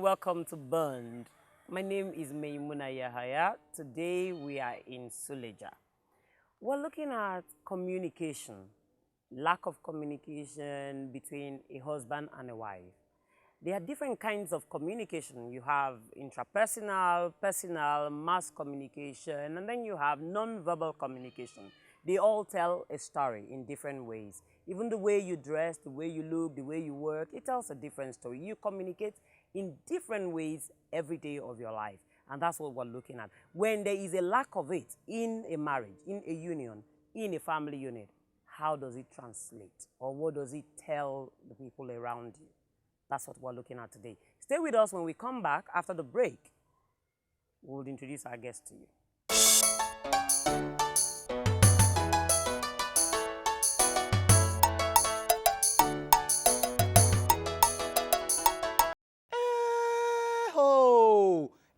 welcome to Bond. My name is Maimuna Yahaya. Today we are in Suleja. We're looking at communication, lack of communication between a husband and a wife. There are different kinds of communication. You have intrapersonal, personal, mass communication, and then you have non-verbal communication. They all tell a story in different ways. Even the way you dress, the way you look, the way you work, it tells a different story. You communicate in different ways every day of your life. And that's what we're looking at. When there is a lack of it in a marriage, in a union, in a family unit, how does it translate? Or what does it tell the people around you? That's what we're looking at today. Stay with us. When we come back after the break, we'll introduce our guest to you.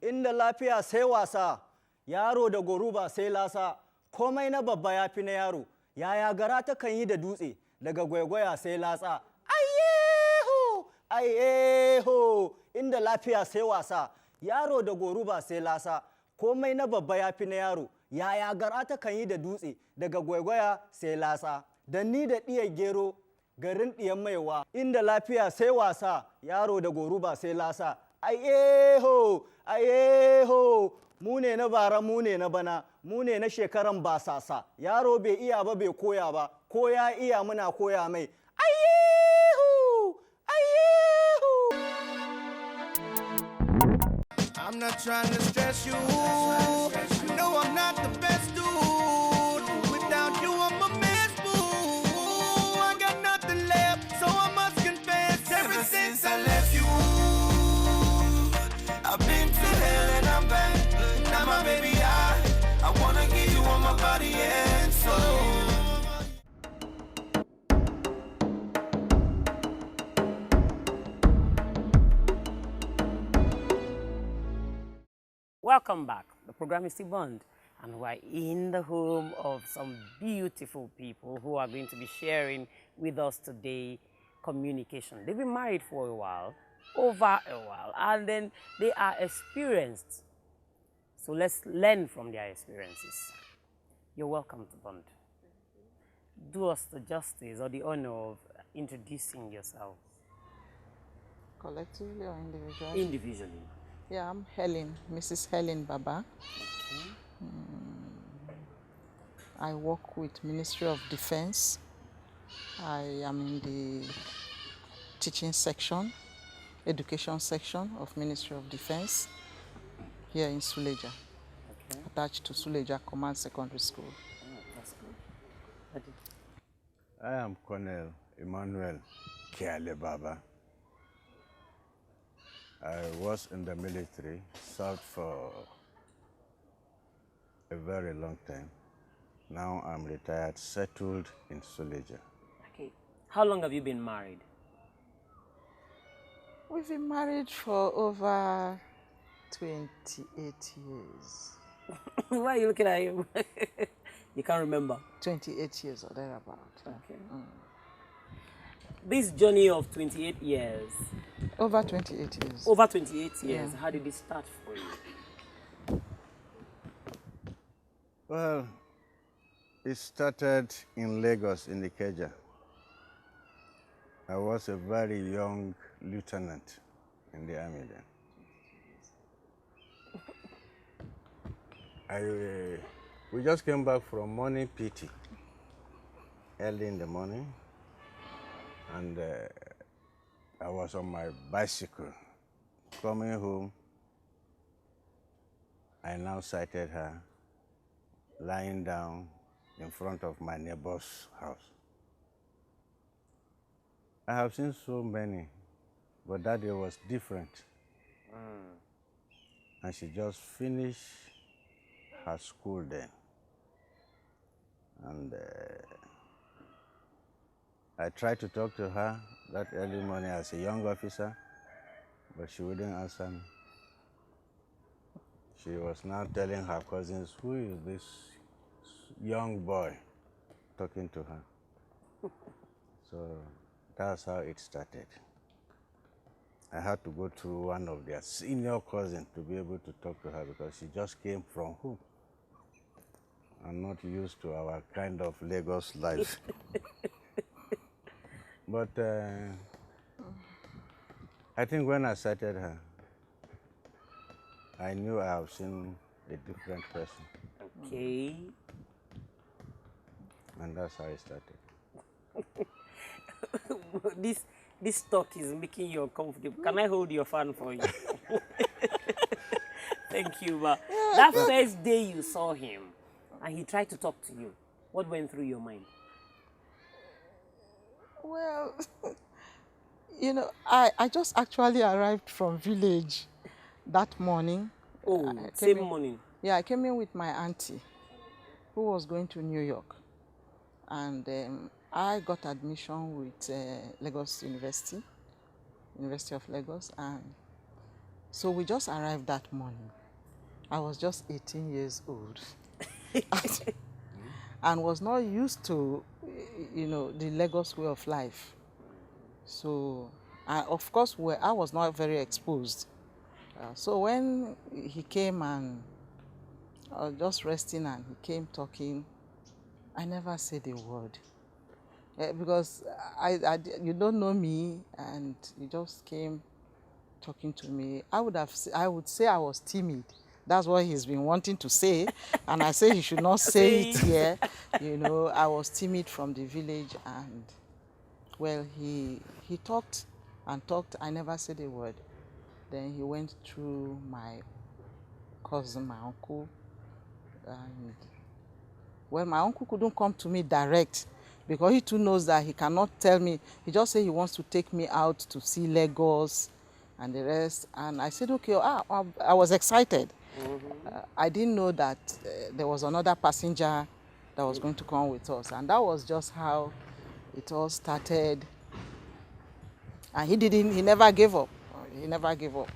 Inda lafiya sai wasa, yaro da goruba sai lasa, komai na babba ya fi na yaro, yaya gara ta kan yi da dutse, daga gwaigwaya sai latsa. Ayyeho, ayyeho, inda lafiya sai wasa, yaro da goruba sai lasa, komai na babba ya fi na yaro, yaya gara ta kan yi da dutse, daga gwaigwaya sai latsa. Da ni da ɗiyar gero, garin ɗiyan maiwa, inda lafiya sai wasa, yaro da goruba sai lasa. Ayeho, ayeho, mu ne na bara mu ne na bana, mu ne na shekaran basasa, yaro bai iya ba bai koya ba, ko ya iya muna koya mai. Ayeho, ayeho. I'm not trying to stress you, no I'm not the best dude, without you I'm a mess, boo. I got nothing left, so I must confess, ever since I left you, I've been to hell and I'm back. Now my baby, I wanna give you all my body and soul. Welcome back. The program is still Bond, and we're in the home of some beautiful people who are going to be sharing with us today communication. They've been married for a while, over a while, and then they are experienced. So let's learn from their experiences. You're welcome to Bond. Do us the justice or the honor of introducing yourselves. Collectively or individually? Individually. Yeah, I'm Helen, Mrs. Helen Baba. Okay. I work with Ministry of Defense. I am in the teaching section, education section of Ministry of Defense here in Suleja, Okay. attached to Suleja Command Secondary School. Oh, that's good. I am Colonel Emmanuel Kiale Baba. I was in the military, served for a very long time. Now I'm retired, settled in Suleja. Okay. How long have you been married? We've been married for over 28 years. Why are you looking at him? You can't remember. 28 years or thereabout. Okay. This journey of 28 years. Over 28 years. Over 28 years. Yeah. How did it start for you? Well, it started in Lagos, in Ikeja. I was a very young lieutenant in the army then. We just came back from morning PT, early in the morning, and I was on my bicycle. Coming home, I now sighted her lying down in front of my neighbor's house. I have seen so many, but that day was different. And she just finished her school then. And I tried to talk to her that early morning as a young officer, but she wouldn't answer me. She was now telling her cousins, who is this young boy talking to her? So that's how it started. I had to go through one of their senior cousins to be able to talk to her because she just came from home and not used to our kind of Lagos life. But I think when I sighted her, I knew I have seen a different person, Okay. and that's how it started. This talk is making you uncomfortable. Can I hold your fan for you? Thank you, ma. That first day you saw him and he tried to talk to you, what went through your mind? Well, you know, I just actually arrived from village that morning. Oh, I same came in- morning. Yeah, I came in with my auntie who was going to New York. And I got admission with Lagos University, University of Lagos. And so we just arrived that morning. I was just 18 years old and was not used to, you know, the Lagos way of life. So, of course, I was not very exposed. So when he came and I was just resting and he came talking, I never said a word. Because you don't know me and you just came talking to me. I would say I was timid. That's what he's been wanting to say. And I say he should not say it here. You know, I was timid from the village and, well, he talked and talked. I never said a word. Then he went through my cousin, my uncle, and, well, my uncle couldn't come to me direct because he too knows that he cannot tell me. He just said he wants to take me out to see Lagos and the rest. And I said, okay, I was excited. I didn't know that there was another passenger that was going to come with us. And that was just how it all started. And he never gave up. He never gave up.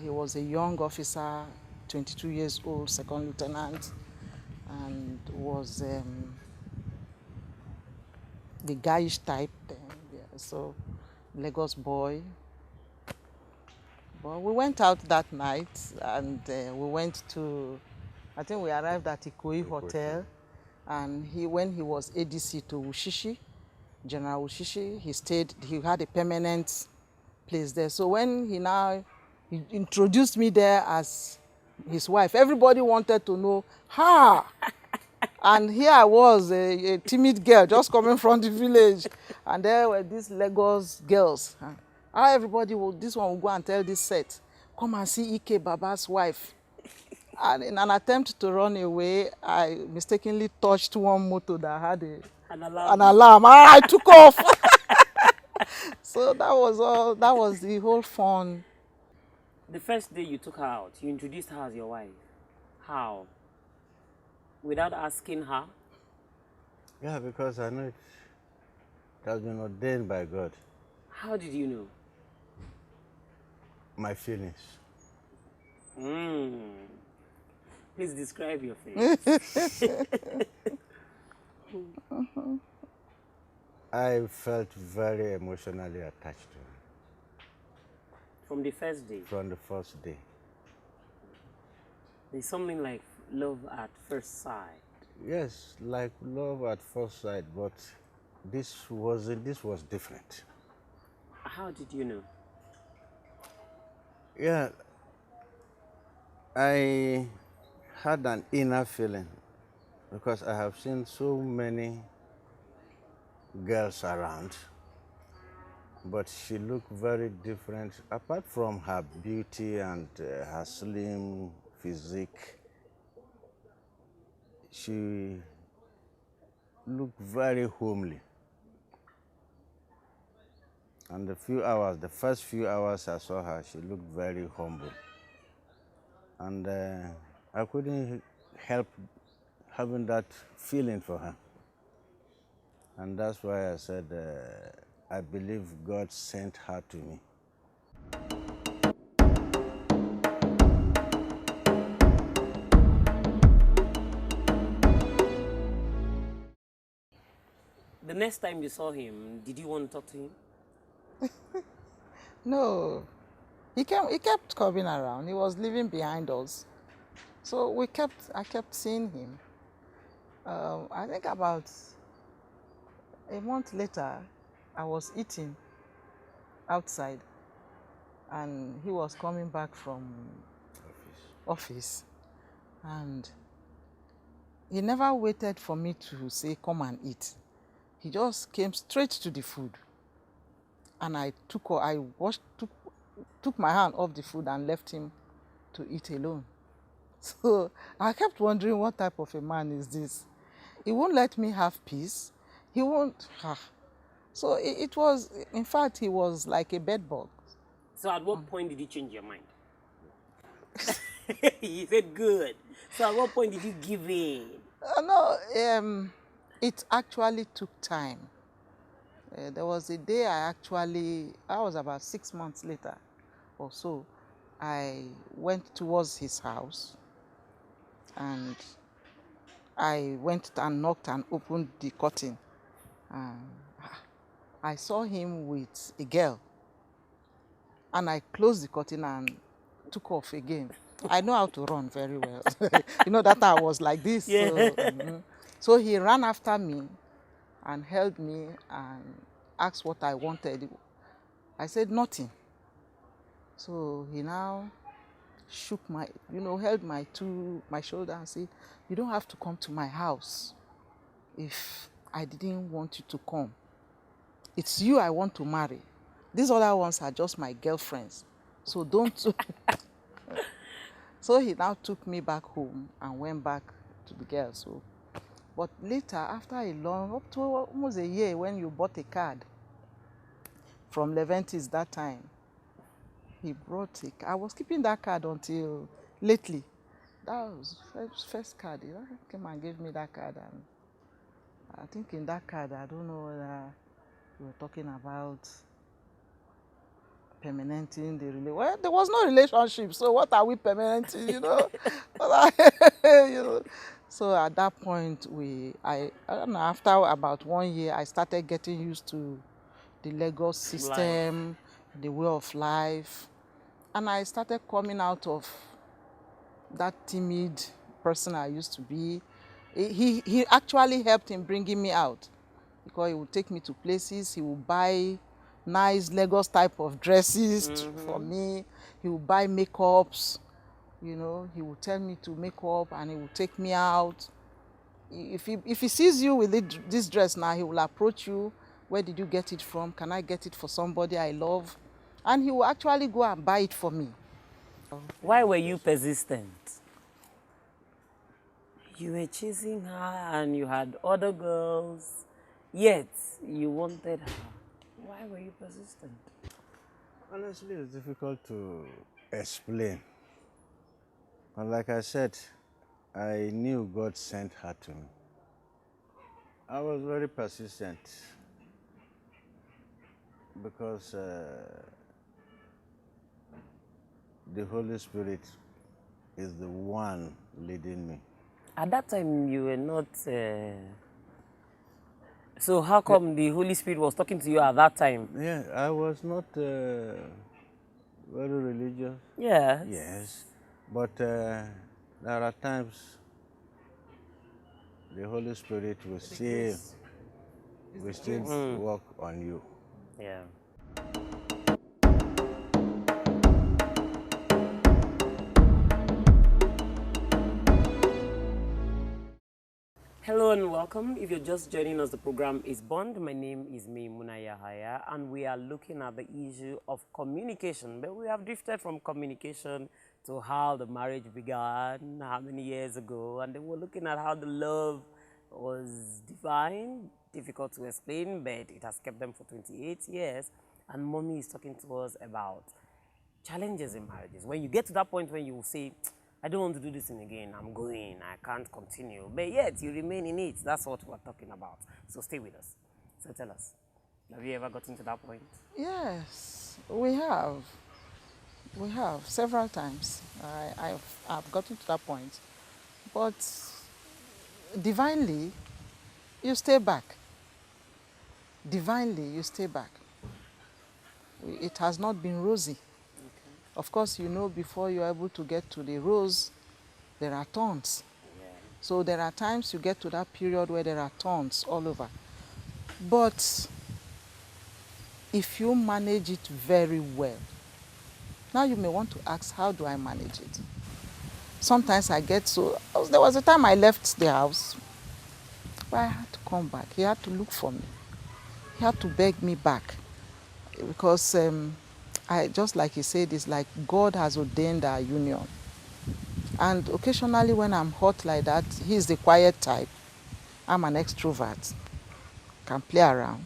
He was a young officer, 22 years old, second lieutenant, and was the guyish type. Yeah, so Lagos boy. But we went out that night and we went to, I think we arrived at Ikoyi Hotel. And when he was ADC to Wushishi, General Wushishi, he had a permanent place there. So when he introduced me there as his wife, everybody wanted to know her. And here I was, a timid girl just coming from the village. And there were these Lagos girls. How everybody this one will go and tell this set, come and see Ike Baba's wife. And in an attempt to run away, I mistakenly touched one motor that had An alarm. an alarm. I took off. So that was the whole fun. The first day you took her out, you introduced her as your wife. How? Without asking her? Yeah, because I know it has been ordained by God. How did you know? My feelings. Please describe your face. I felt very emotionally attached to her From the first day, from the first day. there's something like love at first sight. Yes, like love at first sight, but this was different. How did you know? Yeah, I had an inner feeling because I have seen so many girls around, but she looked very different. Apart from her beauty and her slim physique, she looked very homely. And the first few hours I saw her, she looked very humble. And I couldn't help having that feeling for her. And that's why I said, I believe God sent her to me. The next time you saw him, did you want to talk to him? No, He kept coming around. He was living behind us. So I kept seeing him. I think about a month later, I was eating outside and he was coming back from office. And he never waited for me to say, come and eat. He just came straight to the food. And I took my hand off the food and left him to eat alone. So I kept wondering, what type of a man is this? He won't let me have peace. He won't. So it was, in fact, he was like a bedbug. So at what point did you change your mind? He said good. So at what point did you give in? No, it actually took time. There was a day I was about 6 months later or so, I went towards his house and I went and knocked and opened the curtain. I saw him with a girl and I closed the curtain and took off again. I know how to run very well. You know that I was like this. Yeah. So he ran after me and held me and asked what I wanted. I said nothing. So he now shook held my shoulder and said, you don't have to come to my house if I didn't want you to come. It's you I want to marry. These other ones are just my girlfriends. So don't. So he now took me back home and went back to the girl. So, but later, after up to almost a year, when you bought a card from Leventis that time, he brought it. I was keeping that card until lately. That was first card. He came and gave me that card, and I think in that card, I don't know whether we were talking about permanenting the relationship. Well, there was no relationship, so what are we permanenting, you know? You know? So at that point, I don't know, after about 1 year, I started getting used to the Lagos system, the way of life, and I started coming out of that timid person I used to be. He actually helped in bringing me out, because he would take me to places. He would buy nice Lagos type of dresses for me. He would buy makeups, you know. He would tell me to make up and he would take me out. If he sees you with this dress now, he will approach you. Where did you get it from? Can I get it for somebody I love? And he will actually go and buy it for me. Why were you persistent? You were chasing her and you had other girls, yet you wanted her. Why were you persistent? Honestly, it's difficult to explain. But like I said, I knew God sent her to me. I was very persistent because the Holy Spirit is the one leading me. At that time, you were not... So how come the Holy Spirit was talking to you at that time? Yeah, I was not very religious. Yes. Yes, but there are times the Holy Spirit will still work on you. Yeah. Hello and welcome. If you're just joining us, the program is Bond. My name is Maimuna Yahaya, and we are looking at the issue of communication. But we have drifted from communication to how the marriage began, how many years ago, and then we're looking at how the love was divine, difficult to explain, but it has kept them for 28 years. And Mommy is talking to us about challenges in marriages. When you get to that point when you say, I don't want to do this thing again, I'm going, I can't continue. But yet, you remain in it. That's what we're talking about. So stay with us. So tell us, have you ever gotten to that point? Yes, we have. We have, several times. I've gotten to that point. But divinely, you stay back. Divinely, you stay back. It has not been rosy. Of course, you know, before you're able to get to the rose, there are thorns. So there are times you get to that period where there are thorns all over. But if you manage it very well, now you may want to ask, how do I manage it? Sometimes I get so, there was a time I left the house, but I had to come back. He had to look for me. He had to beg me back because I, just like he said, it's like God has ordained our union. And occasionally when I'm hot like that, he's the quiet type. I'm an extrovert, can play around,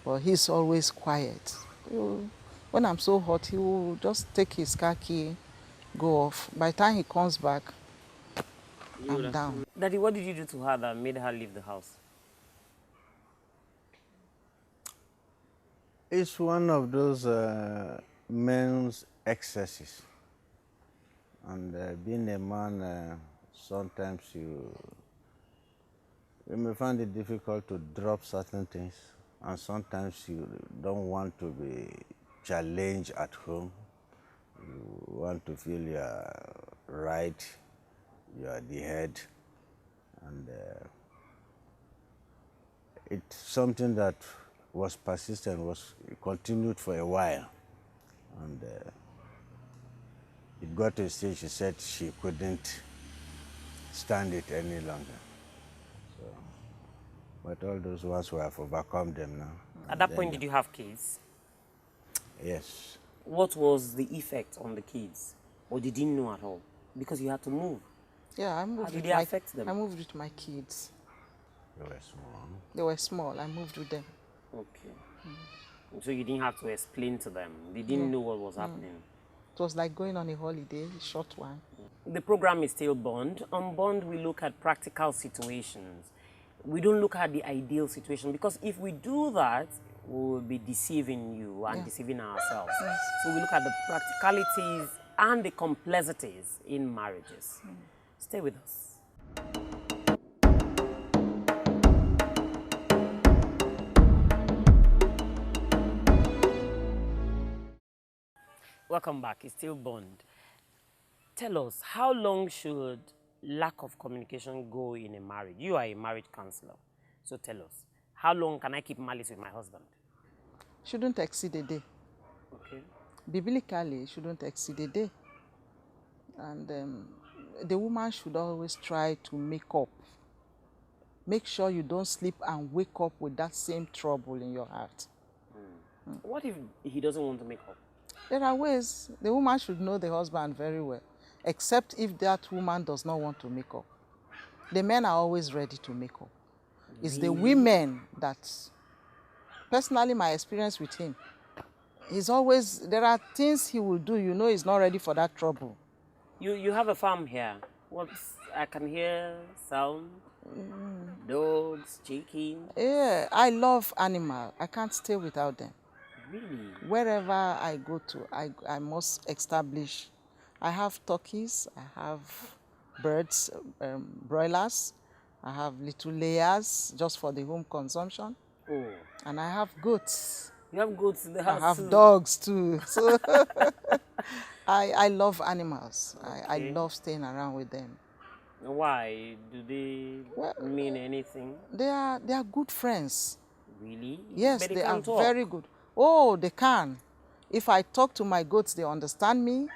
but he's always quiet. When I'm so hot, he will just take his car key, go off. By the time he comes back, I'm down. Daddy, what did you do to her that made her leave the house? It's one of those men's excesses. And being a man, sometimes you may find it difficult to drop certain things, and sometimes you don't want to be challenged at home. You want to feel you're right, you're the head, and it's something that was persistent, was continued for a while, and it got to a stage she said she couldn't stand it any longer. So, but all those ones we have overcome them now. At that point, did you have kids? Yes. What was the effect on the kids? Or you didn't know at all? Because you had to move. Yeah, I moved How did with it affect them? I moved with my kids. They were small. They were small. I moved with them. Okay. So you didn't have to explain to them. They didn't know what was happening. It was like going on a holiday, a short one. The program is still Bond. On Bond, we look at practical situations. We don't look at the ideal situation, because if we do that, we will be deceiving you and deceiving ourselves. So we look at the practicalities and the complexities in marriages. Stay with us. Welcome back. It's still Bond. Tell us, how long should lack of communication go in a marriage? You are a marriage counselor, so tell us, how long can I keep malice with my husband? Shouldn't exceed a day. Okay. Biblically, it shouldn't exceed a day. And the woman should always try to make up. Make sure you don't sleep and wake up with that same trouble in your heart. What if he doesn't want to make up? There are ways. The woman should know the husband very well, except if that woman does not want to make up. The men are always ready to make up. It's the women that, personally, my experience with him, he's always, there are things he will do, you know he's not ready for that trouble. You have a farm here. I can hear sound, dogs, chickens. Yeah, I love animals. I can't stay without them. Really? Wherever I go to, I must establish. I have turkeys, I have birds, broilers, I have little layers just for the home consumption, and I have goats. You have goats in the house I have too. dogs too. So I love animals. I love staying around with them. Why? Do they mean anything? They are good friends. Really? Yes, But they are can't talk. very good. Oh, they can. If I talk to my goats, they understand me.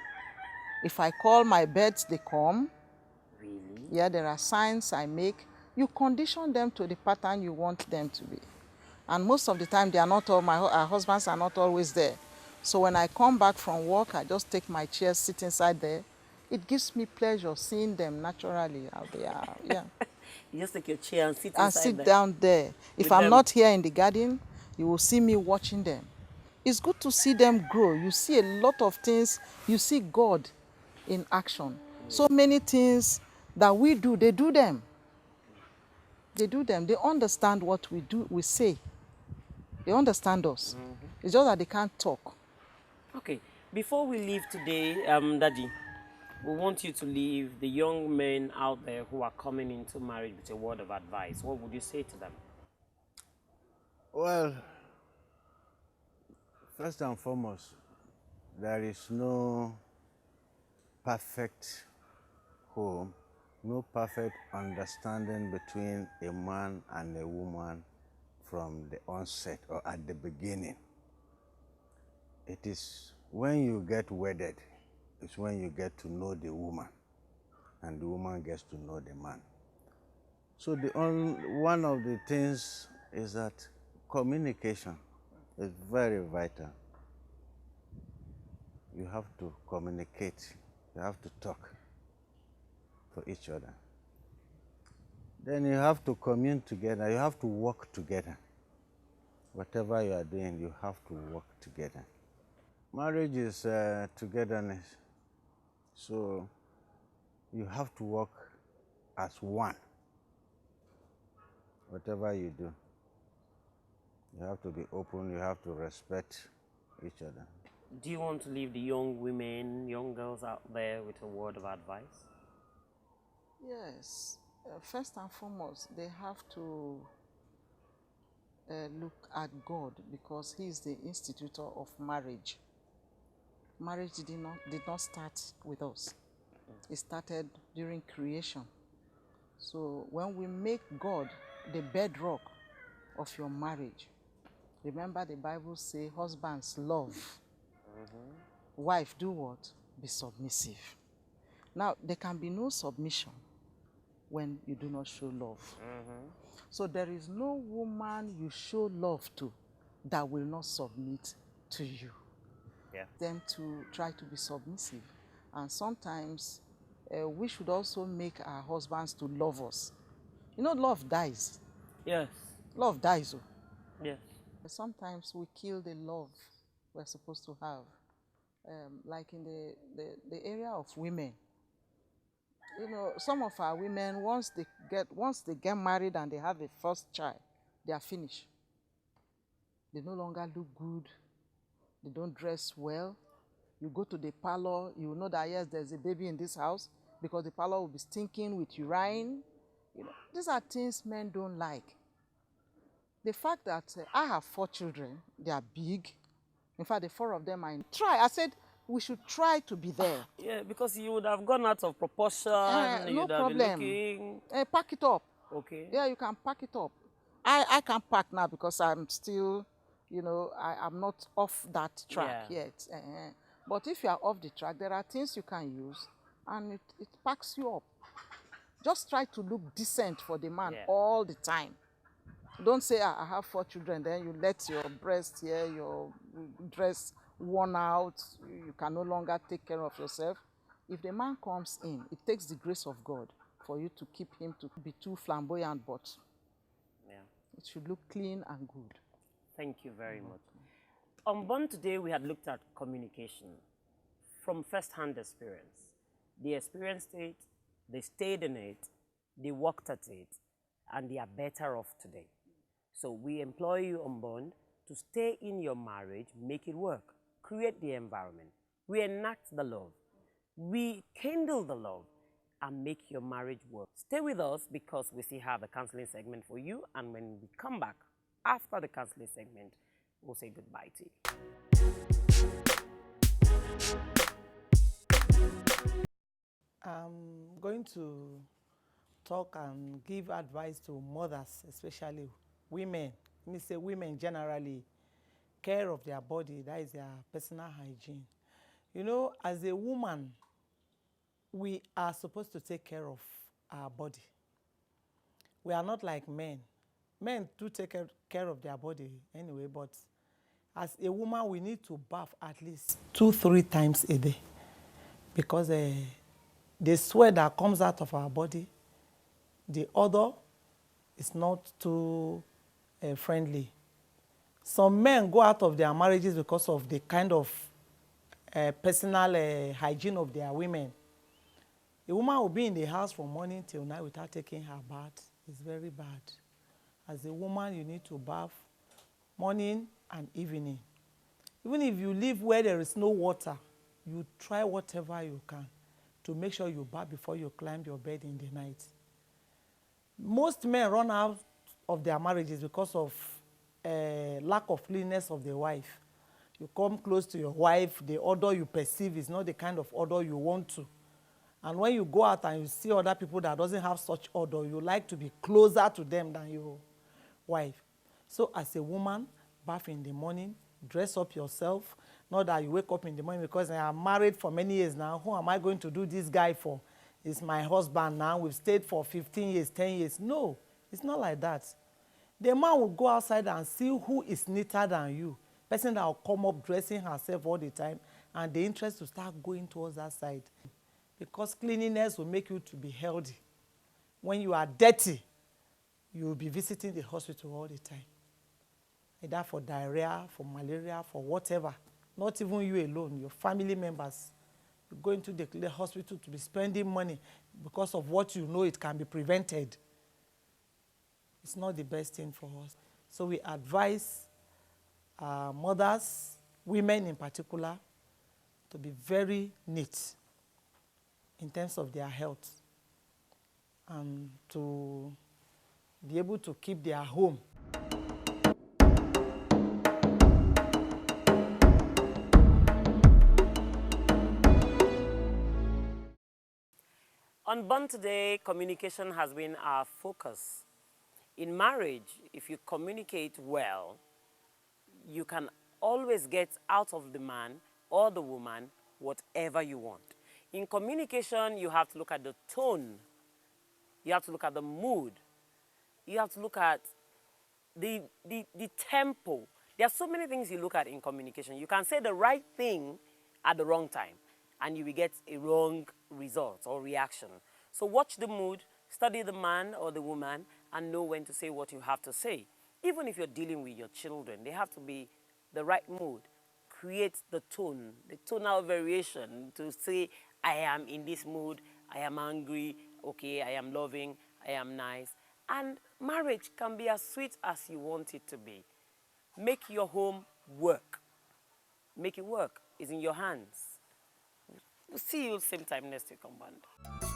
If I call my birds, they come. Really? Yeah, there are signs I make. You condition them to the pattern you want them to be. And most of the time, they are not all, our husbands are not always there. So when I come back from work, I just take my chair, sit inside there. It gives me pleasure seeing them naturally how they are. Yeah. You just take your chair and sit And inside sit there. down there. If With I'm them. not here in the garden, you will see me watching them. It's good to see them grow. You see a lot of things. You see God in action. So many things that we do, they do them. They do them. They understand what we do, we say. They understand us. It's just that they can't talk. Okay. Before we leave today, Daddy, we want you to leave the young men out there who are coming into marriage with a word of advice. What would you say to them? Well, first and foremost, there is no perfect home, no perfect understanding between a man and a woman from the onset or at the beginning. It is when you get wedded, it's when you get to know the woman, and the woman gets to know the man. So one of the things is that communication is very vital. You have to communicate, you have to talk to each other. Then you have to commune together, you have to work together. Whatever you are doing, you have to work together. Marriage is togetherness, so you have to work as one. Whatever you do, you have to be open, you have to respect each other. Do you want to leave the young women, young girls out there with a word of advice? Yes. First and foremost, they have to look at God, because He is the institutor of marriage. Marriage did not start with us. It started during creation. So when we make God the bedrock of your marriage, remember the Bible says, husbands, love. Wife, do what? Be submissive. Now, there can be no submission when you do not show love. So there is no woman you show love to that will not submit to you. Yeah. Them to try to be submissive. And sometimes we should also make our husbands to love us. You know, love dies. Yes. Love dies. Yes. Sometimes we kill the love we're supposed to have. Like in the area of women. You know, some of our women, once they get married and they have a first child, they are finished. They no longer look good. They don't dress well. You go to the parlor, you will know that yes, there's a baby in this house, because the parlor will be stinking with urine. You know, these are things men don't like. The fact that I have 4 children, they are big. In fact, the 4 of them are in. I said we should try to be there. Yeah, because you would have gone out of proportion. No You'd have problem. been looking... Pack it up. Okay. Yeah, you can pack it up. I can't pack now because I'm still, you know, I'm not off that track yet. But if you are off the track, there are things you can use, and it packs you up. Just try to look decent for the man all the time. Don't say, I have 4 children, then you let your breast here, your dress worn out, you can no longer take care of yourself. If the man comes in, it takes the grace of God for you to keep him to be too flamboyant, but it should look clean and good. Thank you very much. On Born Today, we had looked at communication from first-hand experience. They experienced it, they stayed in it, they worked at it, and they are better off today. So we employ you on Bond to stay in your marriage, make it work, create the environment, reenact the love, rekindle the love, and make your marriage work. Stay with us because we still have a counseling segment for you, and when we come back after the counseling segment, we'll say goodbye to you. I'm going to talk and give advice to mothers, especially women. Let me say women generally, care of their body, that is their personal hygiene. You know, as a woman, we are supposed to take care of our body. We are not like men. Men do take care of their body anyway, but as a woman, we need to bath at least 2-3 times a day, because the sweat that comes out of our body, the odor is not too friendly. Some men go out of their marriages because of the kind of personal hygiene of their women. A woman will be in the house from morning till night without taking her bath. It's very bad. As a woman, you need to bath morning and evening. Even if you live where there is no water, you try whatever you can to make sure you bath before you climb your bed in the night. Most men run out of their marriages because of lack of cleanness of the wife. You come close to your wife, the odor you perceive is not the kind of odor you want to. And when you go out and you see other people that doesn't have such odor, you like to be closer to them than your wife. So as a woman, bath in the morning, dress up yourself. Not that you wake up in the morning because I am married for many years now. Who am I going to do this guy for? It's my husband now. We've stayed for 15 years, 10 years. No, it's not like that. The man will go outside and see who is neater than you. Person that will come up dressing herself all the time, and the interest to start going towards that side. Because cleanliness will make you to be healthy. When you are dirty, you will be visiting the hospital all the time. Either for diarrhea, for malaria, for whatever. Not even you alone, your family members. You go into the hospital to be spending money because of what you know it can be prevented. It's not the best thing for us. So we advise mothers, women in particular, to be very neat in terms of their health and to be able to keep their home. On Born Today, communication has been our focus. In marriage, if you communicate well, you can always get out of the man or the woman whatever you want. In communication, you have to look at the tone. You have to look at the mood. You have to look at the tempo. There are so many things you look at in communication. You can say the right thing at the wrong time, and you will get a wrong result or reaction. So watch the mood, study the man or the woman, and know when to say what you have to say. Even if you're dealing with your children, they have to be the right mood. Create the tone, the tonal variation to say, I am in this mood, I am angry, okay, I am loving, I am nice. And marriage can be as sweet as you want it to be. Make your home work. Make it work. It's in your hands. We'll see you same time next week on Band.